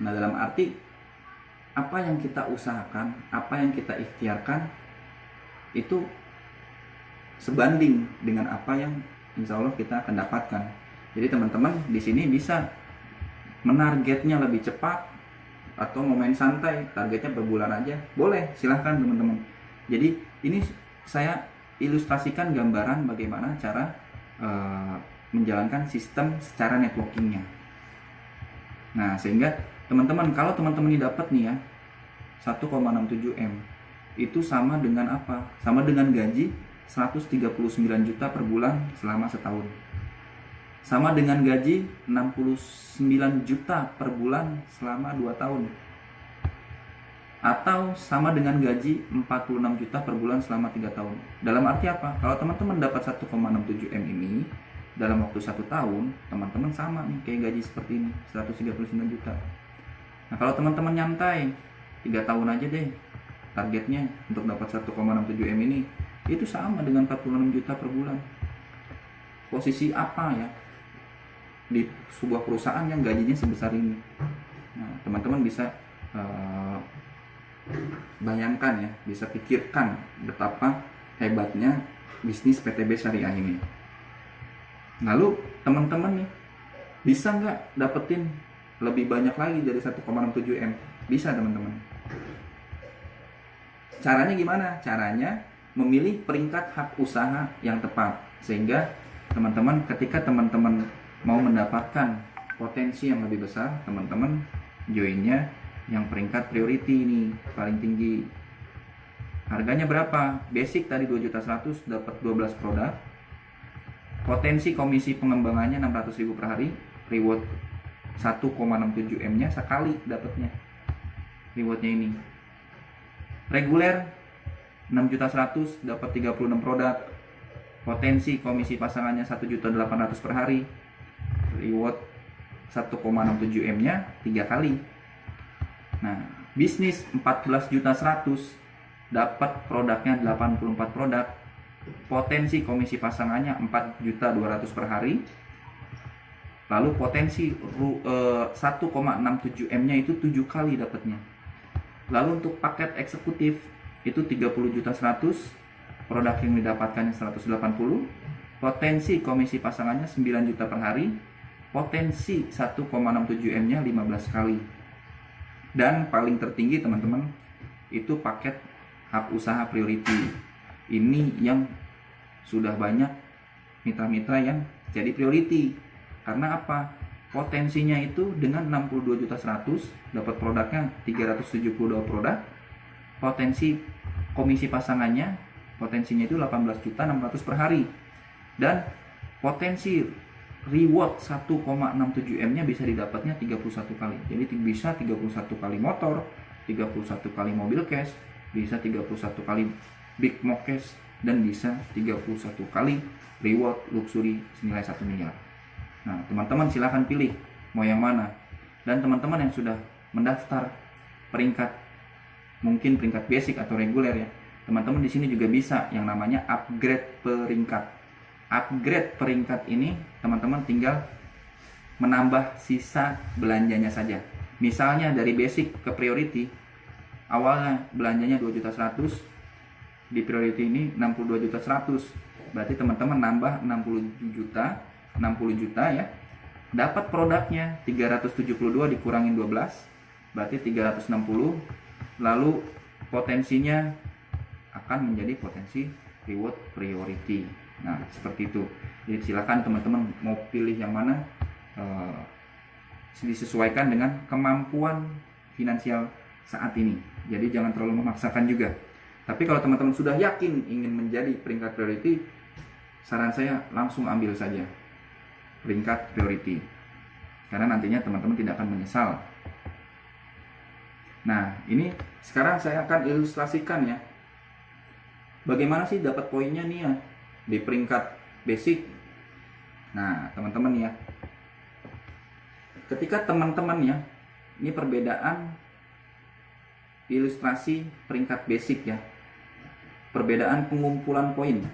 Nah, dalam arti apa yang kita usahakan, apa yang kita ikhtiarkan itu sebanding dengan apa yang insya Allah kita akan dapatkan. Jadi teman-teman di sini bisa menargetnya lebih cepat atau mau main santai, targetnya per bulan aja, boleh, silahkan teman-teman. Jadi ini saya ilustrasikan gambaran bagaimana cara menjalankan sistem secara networkingnya. Nah, sehingga teman-teman, kalau teman-teman ini dapat nih ya 1,67 M, itu sama dengan apa? Sama dengan gaji 139 juta per bulan selama setahun. Sama dengan gaji 69 juta per bulan selama 2 tahun. Atau sama dengan gaji 46 juta per bulan selama 3 tahun. Dalam arti apa? Kalau teman-teman dapat 1,67 M ini dalam waktu 1 tahun, teman-teman sama nih kayak gaji seperti ini, 139 juta. Nah, kalau teman-teman nyantai 3 tahun aja deh targetnya untuk dapat 1,67 M ini, itu sama dengan 46 juta per bulan. Posisi apa ya di sebuah perusahaan yang gajinya sebesar ini? Nah, teman-teman bisa Bayangkan ya, bisa pikirkan betapa hebatnya bisnis PTB Syariah ini. Lalu teman-teman nih, bisa nggak dapetin lebih banyak lagi dari 1,67 M? Bisa teman-teman. Caranya gimana? Caranya memilih peringkat hak usaha yang tepat. Sehingga teman-teman, ketika teman-teman mau mendapatkan potensi yang lebih besar, teman-teman joinnya yang peringkat priority ini, paling tinggi. Harganya berapa? Basic tadi 2.100.000 dapat 12 produk. Potensi komisi pengembangannya 600.000 per hari. Reward 1,67 M nya sekali dapatnya rewardnya ini. Reguler 6.100.000 dapat 36 produk. Potensi komisi pasangannya 1.800.000 per hari. Reward 1,67 M nya 3 kali. Nah, bisnis 14.100.000 dapat produknya 84 produk. Potensi komisi pasangannya 4.200.000 per hari. Lalu potensi 1,67 M nya itu 7 kali dapatnya. Lalu untuk paket eksekutif itu 30.100.000, produk yang didapatkannya 180. Potensi komisi pasangannya 9 juta per hari. Potensi 1,67 M nya 15 kali. Dan paling tertinggi teman-teman itu paket hak usaha priority. Ini yang sudah banyak mitra-mitra yang jadi priority. Karena apa? Potensinya itu dengan 62.100.000 dapat produknya 372 produk. Potensi komisi pasangannya potensinya itu 18.600.000 per hari. Dan potensi reward 1,67 M nya bisa didapatnya 31 kali. Jadi bisa 31 kali motor, 31 kali mobil cash, bisa 31 kali big mo cash, dan bisa 31 kali reward luxury senilai 1 miliar. Nah, teman-teman silahkan pilih mau yang mana. Dan teman-teman yang sudah mendaftar peringkat, mungkin peringkat basic atau reguler ya, teman-teman di sini juga bisa yang namanya upgrade peringkat. Upgrade peringkat ini teman-teman tinggal menambah sisa belanjanya saja. Misalnya dari basic ke priority, awalnya belanjanya 2.100.000, di priority ini 62.100.000, berarti teman-teman nambah 60 juta ya. Dapat produknya 372 dikurangin 12, berarti 360. Lalu potensinya akan menjadi potensi reward priority. Nah, seperti itu. Jadi silakan teman-teman mau pilih yang mana, disesuaikan dengan kemampuan finansial saat ini. Jadi jangan terlalu memaksakan juga. Tapi kalau teman-teman sudah yakin ingin menjadi peringkat priority, saran saya langsung ambil saja peringkat priority. Karena nantinya teman-teman tidak akan menyesal. Nah, ini sekarang saya akan ilustrasikan ya. Bagaimana sih dapat poinnya nih ya di peringkat basic. Nah, teman-teman ya, ketika teman-teman ya, ini perbedaan ilustrasi peringkat basic ya, perbedaan pengumpulan poin,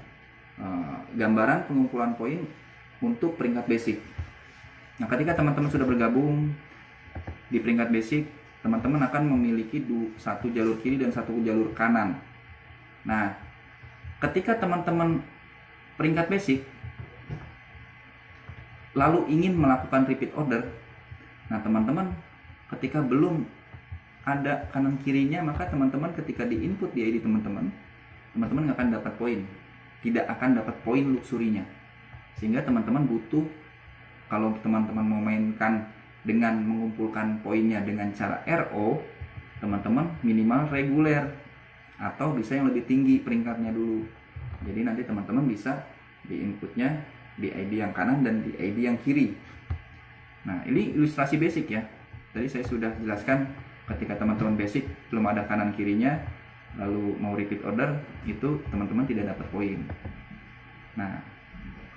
gambaran pengumpulan poin untuk peringkat basic. Nah, ketika teman-teman sudah bergabung di peringkat basic, teman-teman akan memiliki satu jalur kiri dan satu jalur kanan. Nah, ketika teman-teman peringkat basic lalu ingin melakukan repeat order, nah teman-teman ketika belum ada kanan kirinya, maka teman-teman ketika di input di ID teman-teman nggak akan dapat poin, tidak akan dapat poin luxurinya. Sehingga teman-teman butuh, kalau teman-teman mau mainkan dengan mengumpulkan poinnya dengan cara RO, teman-teman minimal reguler atau bisa yang lebih tinggi peringkatnya dulu. Jadi nanti teman-teman bisa di inputnya di ID yang kanan dan di ID yang kiri. Nah, ini ilustrasi basic ya. Tadi saya sudah jelaskan ketika teman-teman basic belum ada kanan kirinya, lalu mau repeat order, itu teman-teman tidak dapat poin. Nah,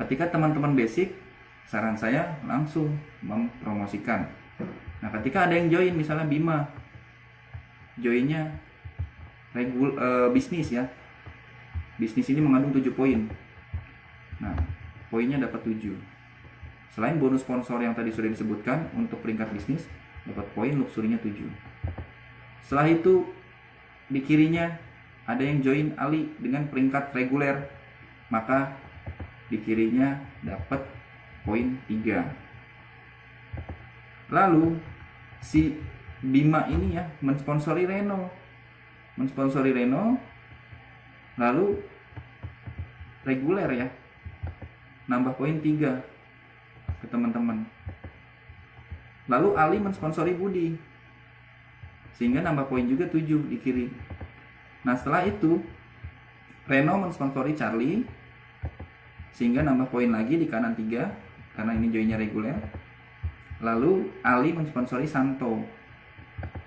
ketika teman-teman basic, saran saya langsung mempromosikan. Nah, ketika ada yang join, misalnya Bima, joinnya bisnis ya. Bisnis ini mengandung 7 poin. Nah, poinnya dapat 7. Selain bonus sponsor yang tadi sudah disebutkan, untuk peringkat bisnis dapat poin luxurinya 7. Setelah itu di kirinya ada yang join Ali dengan peringkat reguler, maka di kirinya dapat poin 3. Lalu si Bima ini ya mensponsori Reno, lalu reguler ya, nambah poin 3 ke teman-teman. Lalu Ali mensponsori Budi, sehingga nambah poin juga 7 di kiri. Nah setelah itu Reno mensponsori Charlie, sehingga nambah poin lagi di kanan 3 karena ini joinnya reguler. Lalu Ali mensponsori Santo,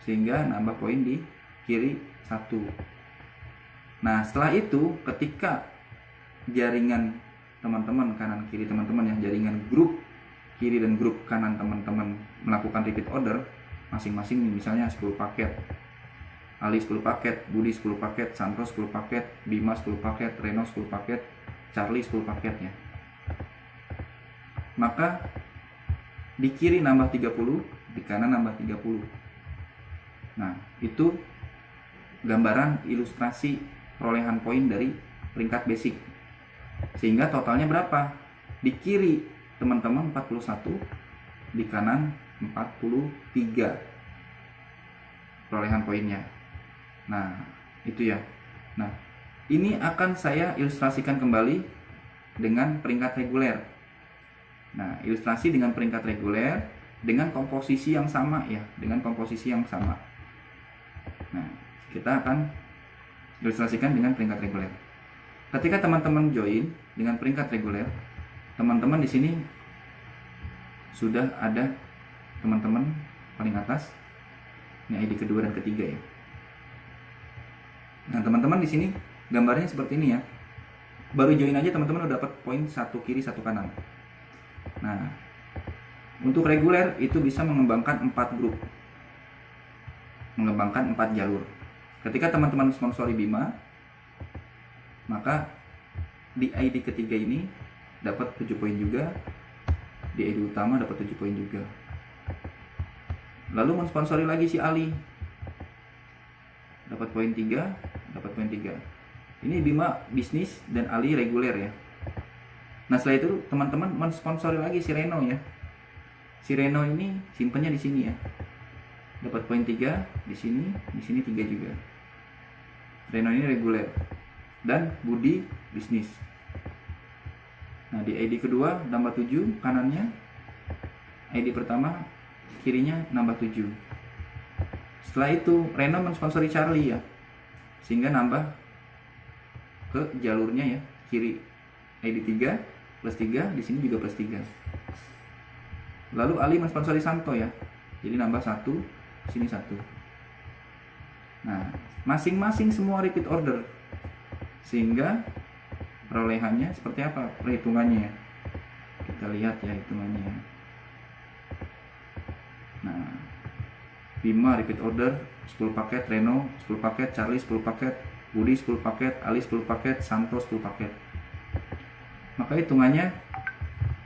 sehingga nambah poin di kiri 1. Nah setelah itu ketika jaringan teman-teman kanan kiri teman-teman ya, jaringan grup kiri dan grup kanan teman-teman melakukan repeat order masing-masing nih, misalnya 10 paket, Ali 10 paket, Budi 10 paket, Santo 10 paket, Bima 10 paket, Reno 10 paket, Charlie 10 paketnya. Maka di kiri nambah 30, di kanan nambah 30. Nah, itu gambaran ilustrasi perolehan poin dari peringkat basic. Sehingga totalnya berapa? Di kiri teman-teman 41, di kanan 43 perolehan poinnya. Nah, itu ya. Nah, ini akan saya ilustrasikan kembali dengan peringkat reguler. Nah, ilustrasi dengan peringkat reguler dengan komposisi yang sama ya, dengan komposisi yang sama. Nah, kita akan ilustrasikan dengan peringkat reguler. Ketika teman-teman join dengan peringkat reguler, teman-teman di sini sudah ada teman-teman paling atas. Ini ID kedua dan ketiga ya. Nah, teman-teman di sini gambarnya seperti ini ya. Baru join aja teman-teman udah dapat poin 1 kiri 1 kanan. Nah, untuk reguler itu bisa mengembangkan 4 grup, mengembangkan 4 jalur. Ketika teman-teman sponsori Bima, maka di ID ketiga ini dapat 7 poin juga, di ID utama dapat 7 poin juga. Lalu mensponsori lagi si Ali, dapat poin 3, dapat poin 3. Ini Bima bisnis dan Ali reguler ya. Nah setelah itu teman-teman mensponsori lagi si Reno ya. Si Reno ini simpennya di sini ya. Dapat poin 3 di sini 3 juga. Reno ini reguler dan Budi bisnis. Nah di ID kedua nambah 7 kanannya. ID pertama kirinya nambah 7. Setelah itu Reno mensponsori Charlie ya. Sehingga nambah ke jalurnya ya, kiri ID 3 plus 3, di sini juga plus 3. Lalu Ali mensponsori Santo ya. Jadi nambah 1, sini 1. Nah, masing-masing semua repeat order. Sehingga perolehannya seperti apa? Perhitungannya. Kita lihat ya hitungannya. Nah, Bima repeat order 10 paket, Reno 10 paket, Charlie 10 paket, Budi 10 paket, Ali 10 paket, Santo 10 paket. Maka hitungannya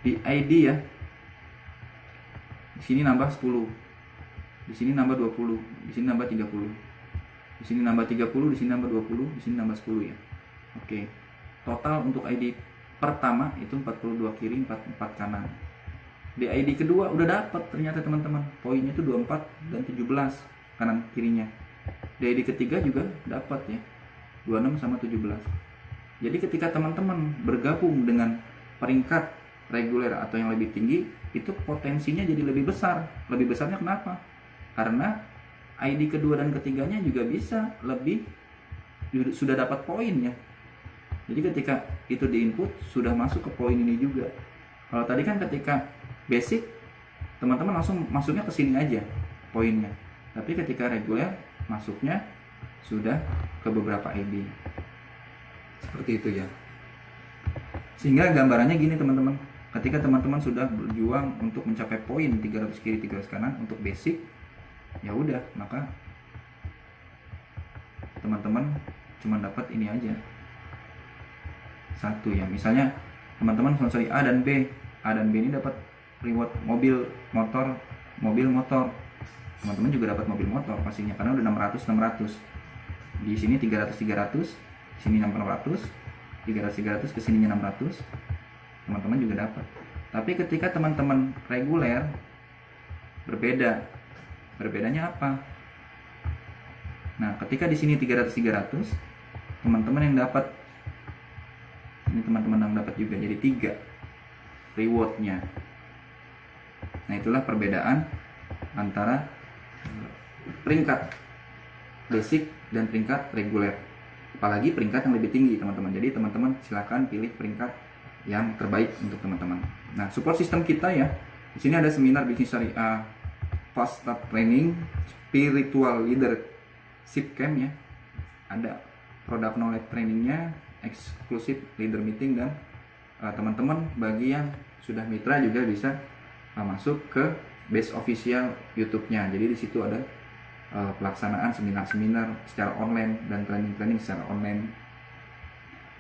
di ID ya, di sini nambah 10, di sini nambah 20, di sini nambah 30, di sini nambah 30, di sini nambah 20, di sini nambah 10 ya. Oke, total untuk ID pertama itu 42 kiri, 44 kanan. Di ID kedua udah dapat ternyata teman-teman, poinnya itu 24 dan 17 kanan kirinya. Di ID ketiga juga dapat ya, 26 sama 17. Jadi ketika teman-teman bergabung dengan peringkat reguler atau yang lebih tinggi, itu potensinya jadi lebih besar. Lebih besarnya kenapa? Karena ID kedua dan ketiganya juga bisa lebih, sudah dapat poin ya. Jadi ketika itu diinput sudah masuk ke poin ini juga. Kalau tadi kan ketika basic, teman-teman langsung masuknya ke sini aja poinnya. Tapi ketika reguler masuknya sudah ke beberapa ID. Seperti itu ya. Sehingga gambarannya gini teman-teman. Ketika teman-teman sudah berjuang untuk mencapai poin 300 kiri 300 kanan untuk basic, ya udah, maka teman-teman cuma dapat ini aja. Satu ya. Misalnya teman-teman sponsori A dan B. A dan B ini dapat reward mobil motor. Teman-teman juga dapat mobil motor pastinya karena udah 600. Di sini 300 di sini 600, 300 ke sininya 600, teman-teman juga dapat. Tapi ketika teman-teman reguler berbeda. Berbedanya apa? Nah, ketika di sini 300, teman-teman yang dapat, ini teman-teman yang dapat juga jadi 3 rewardnya. Nah, itulah perbedaan antara peringkat basic dan peringkat reguler. Apalagi peringkat yang lebih tinggi, teman-teman. Jadi teman-teman silahkan pilih peringkat yang terbaik untuk teman-teman. Nah, support system kita ya. Di sini ada seminar bisnis syariah, fast start training, spiritual leadership camp ya. Ada product knowledge trainingnya, eksklusif leader meeting, dan teman-teman bagi yang sudah mitra juga bisa masuk ke base official YouTube-nya. Jadi di situ ada pelaksanaan seminar-seminar secara online dan training-training secara online,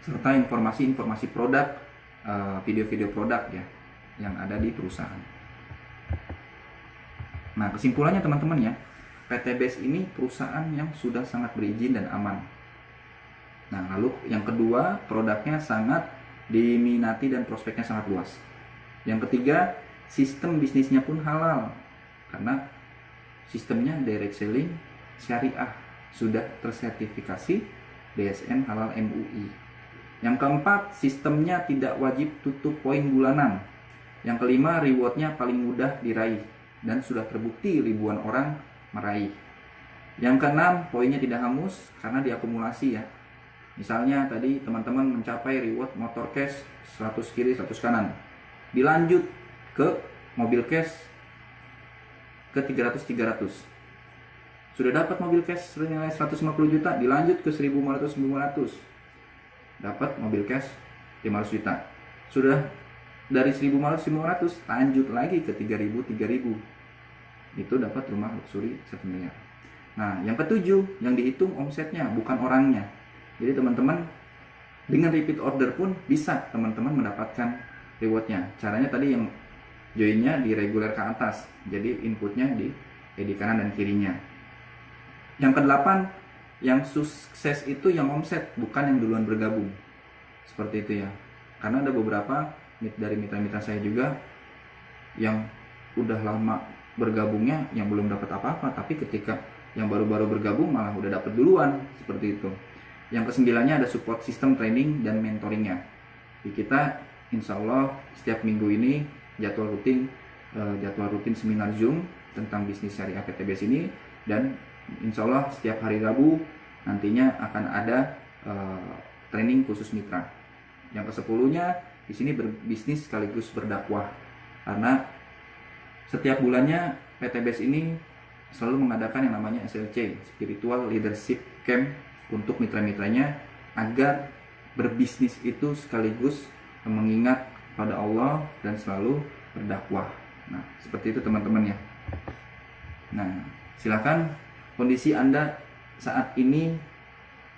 serta informasi-informasi produk, video-video produk ya yang ada di perusahaan. Nah, kesimpulannya teman-teman ya, PT Base ini perusahaan yang sudah sangat berizin dan aman. Nah, lalu yang kedua, produknya sangat diminati dan prospeknya sangat luas. Yang ketiga, sistem bisnisnya pun halal karena sistemnya direct selling syariah, sudah tersertifikasi BSN Halal MUI. Yang keempat, sistemnya tidak wajib tutup poin bulanan. Yang kelima, rewardnya paling mudah diraih dan sudah terbukti ribuan orang meraih. Yang keenam, poinnya tidak hangus karena diakumulasi ya. Misalnya tadi teman-teman mencapai reward motor cash 100 kiri 100 kanan, dilanjut ke mobil cash ke 300. Sudah dapat mobil cash senilai 150 juta, dilanjut ke 1.500, dapat mobil cash 500 juta. Sudah dari 1.500 lanjut lagi ke 3.000, itu dapat rumah luxury 1 miliar. Nah, yang ketujuh, yang dihitung omsetnya bukan orangnya. Jadi teman-teman dengan repeat order pun bisa teman-teman mendapatkan rewardnya. Caranya tadi yang joinnya di reguler ke atas, jadi inputnya di kanan dan kirinya. Yang kedelapan, yang sukses itu yang omset, bukan yang duluan bergabung. Seperti itu ya. Karena ada beberapa dari mitra-mitra saya juga yang udah lama bergabungnya yang belum dapat apa-apa, tapi ketika yang baru-baru bergabung malah udah dapat duluan, seperti itu. Yang kesembilannya ada support system training dan mentoringnya. Di kita insya Allah setiap minggu ini jadwal rutin seminar Zoom tentang bisnis syariah PT Base ini, dan insya Allah setiap hari Rabu nantinya akan ada training khusus mitra. Yang ke-10-nya di sini berbisnis sekaligus berdakwah, karena setiap bulannya PT Base ini selalu mengadakan yang namanya SLC, Spiritual Leadership Camp, untuk mitra-mitranya agar berbisnis itu sekaligus mengingat pada Allah dan selalu berdakwah. Nah, seperti itu teman-teman ya. Nah, silakan, kondisi Anda saat ini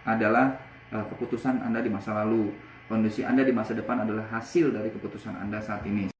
adalah keputusan Anda di masa lalu. Kondisi Anda di masa depan adalah hasil dari keputusan Anda saat ini.